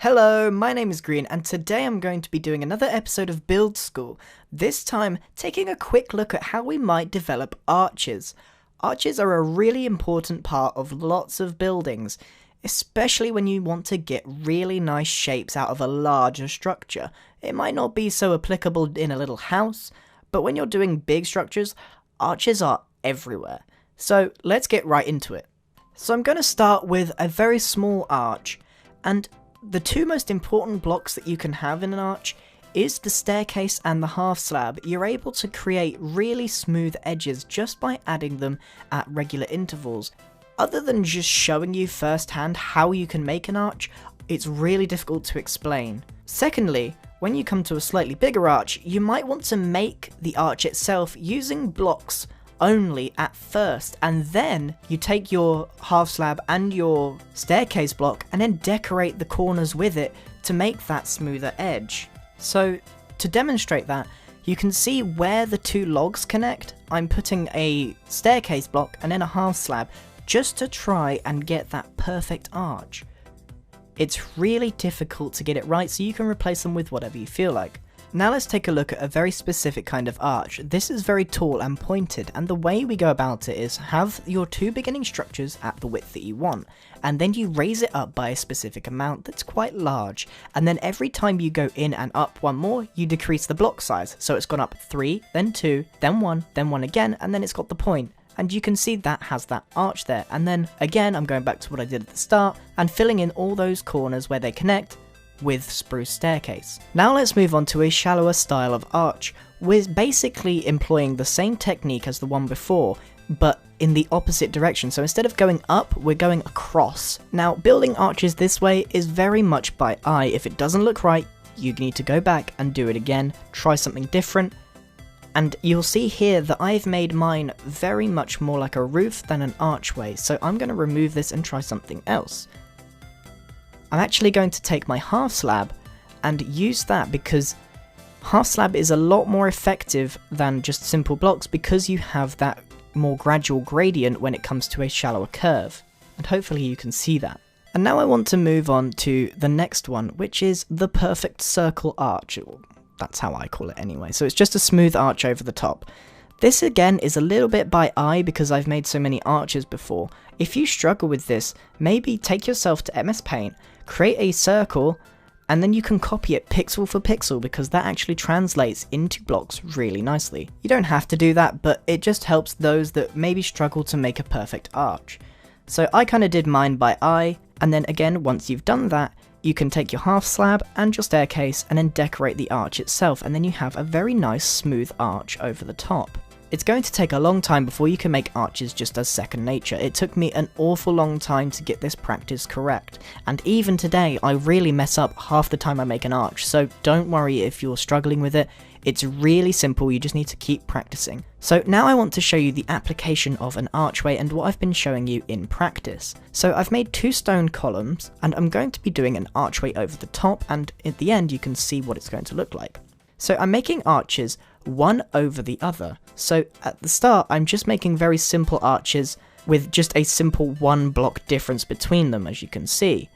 Hello, my name is Green, and today I'm going to be doing another episode of Build School, this time taking a quick look at how we might develop arches. Arches are a really important part of lots of buildings, especially when you want to get really nice shapes out of a larger structure. It might not be so applicable in a little house, but when you're doing big structures, arches are everywhere. So let's get right into it. So I'm going to start with a very small arch, and the two most important blocks that you can have in an arch is the staircase and the half slab. You're able to create really smooth edges just by adding them at regular intervals. Other than just showing you firsthand how you can make an arch, it's really difficult to explain. Secondly, when you come to a slightly bigger arch, you might want to make the arch itself using blocks only at first, and then you take your half slab and your staircase block and then decorate the corners with it to make that smoother edge. So to demonstrate that, you can see where the two logs connect. I'm putting a staircase block and then a half slab just to try and get that perfect arch. It's really difficult to get it right, so you can replace them with whatever you feel like. Now let's take a look at a very specific kind of arch. This is very tall and pointed, and the way we go about it is have your two beginning structures at the width that you want, and then you raise it up by a specific amount that's quite large, and then every time you go in and up one more, you decrease the block size. So it's gone up 3, then 2, then 1 again, and then it's got the point. And you can see that has that arch there, and then again I'm going back to what I did at the start and filling in all those corners where they connect with spruce staircase. Now let's move on to a shallower style of arch. We're basically employing the same technique as the one before, but in the opposite direction. So instead of going up, we're going across. Now building arches this way is very much by eye. If it doesn't look right, you need to go back and do it again, try something different. And you'll see here that I've made mine very much more like a roof than an archway, so I'm going to remove this and try something else. I'm actually going to take my half slab and use that because half slab is a lot more effective than just simple blocks because you have that more gradual gradient when it comes to a shallower curve. And hopefully you can see that. And now I want to move on to the next one, which is the perfect circle arch. That's how I call it anyway. So it's just a smooth arch over the top. This again is a little bit by eye because I've made so many arches before. If you struggle with this, maybe take yourself to MS Paint, create a circle, and then you can copy it pixel for pixel because that actually translates into blocks really nicely. You don't have to do that, but it just helps those that maybe struggle to make a perfect arch. So I kind of did mine by eye, and then again, once you've done that, you can take your half slab and your staircase and then decorate the arch itself, and then you have a very nice smooth arch over the top. It's going to take a long time before you can make arches just as second nature. It took me an awful long time to get this practice correct, and even today I really mess up half the time I make an arch, so don't worry if you're struggling with it. It's really simple, you just need to keep practicing. So now I want to show you the application of an archway and what I've been showing you in practice. So I've made 2 stone columns, and I'm going to be doing an archway over the top, and at the end you can see what it's going to look like. So I'm making arches one over the other. So at the start I'm just making very simple arches with just a simple 1 block difference between them, as you can see.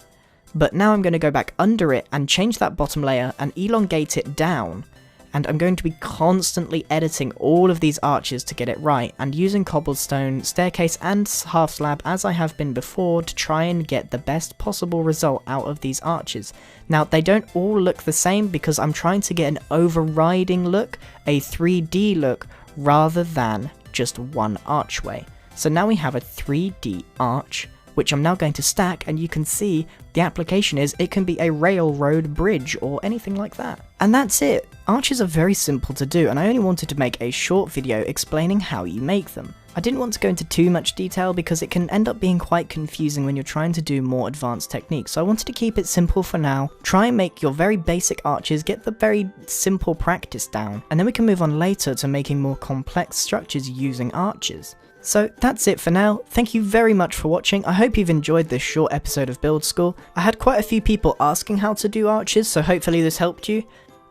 But now I'm going to go back under it and change that bottom layer and elongate it down. And I'm going to be constantly editing all of these arches to get it right, and using cobblestone, staircase and half slab as I have been before to try and get the best possible result out of these arches. Now they don't all look the same because I'm trying to get an overriding look, a 3D look, rather than just one archway. So now we have a 3D arch, which I'm now going to stack, and you can see the application is it can be a railroad bridge or anything like that. And that's it. Arches are very simple to do, and I only wanted to make a short video explaining how you make them. I didn't want to go into too much detail because it can end up being quite confusing when you're trying to do more advanced techniques, so I wanted to keep it simple for now. Try and make your very basic arches, get the very simple practice down, and then we can move on later to making more complex structures using arches. So that's it for now. Thank you very much for watching. I hope you've enjoyed this short episode of Build School. I had quite a few people asking how to do arches, so hopefully this helped you.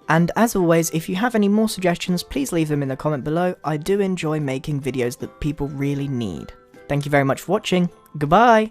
And as always, if you have any more suggestions, please leave them in the comment below. I do enjoy making videos that people really need. Thank you very much for watching. Goodbye!